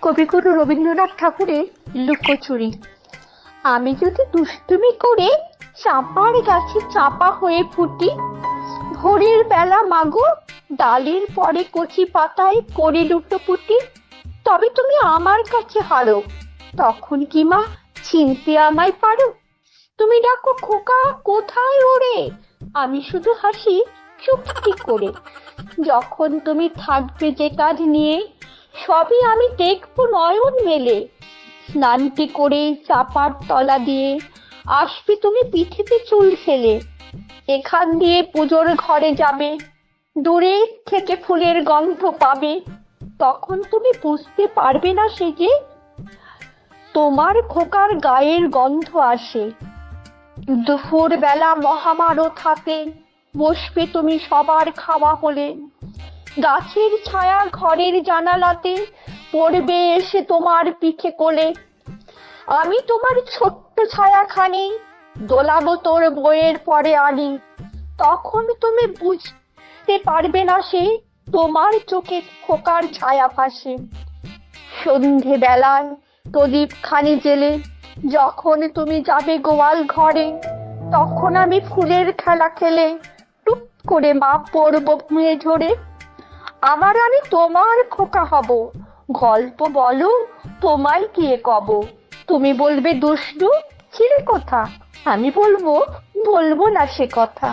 কবিগুরু রবীন্দ্রনাথ ঠাকুরের লুকোচুরি। আমি যদি দুষ্টুমি করে চাঁপার গাছে চাপা হয়ে ফুটি, ভোরের বেলা মাগো ডালের পরে কচি পাতায় করি লুটোপুটি, তবে তুমি আমার কাছে হারো, তখন কি মা চিনতে আমায় পারো? তুমি ডাকো খোকা কোথায় ওরে, আমি শুধু হাসি চুপটি করে। যখন তুমি থাকবে যে কাজ নিয়ে, সবই আমি দেখবো নয়ন মেলে। স্নানটি করে চাপার তলা দিয়ে আসবে তুমি পিঠেতে চুল ফেলে। এখান দিয়ে পুজোর ঘরে যাবে, দূরে থেকে ফুলের গন্ধ পাবে। তখন তুমি বুঝতে পারবে না সে যে তোমার খোকার গায়ের গন্ধ আসে। দুপুর বেলা মহামারও থাকে, বসবে তুমি সবার খাওয়া হলে। গাছের ছায়া ঘরের জানালাতে পড়বে এসে তোমার পিঠে কোলে। আমি তোমার ছোট্ট ছায়াখানি দোলাবো তোর বইয়ের পরে আনি। তখন তুমি বুঝতে পারবে না সে তোমার চোখে খোকার ছায়া ভাসে। সন্ধে বেলায় প্রদীপ খানি জেলে যখন তুমি যাবে গোয়াল ঘরে, তখন আমি ফুলের খেলা খেলে টুপ করে মা পড়বো ভুঁয়ে ঝরে। আবার আমি তোমার খোকা হব, গল্প বলো তোমায় গিয়ে কব। তুমি বলবে দুষ্টু ছিলে কথা, আমি বলবো বলবো না সে কথা।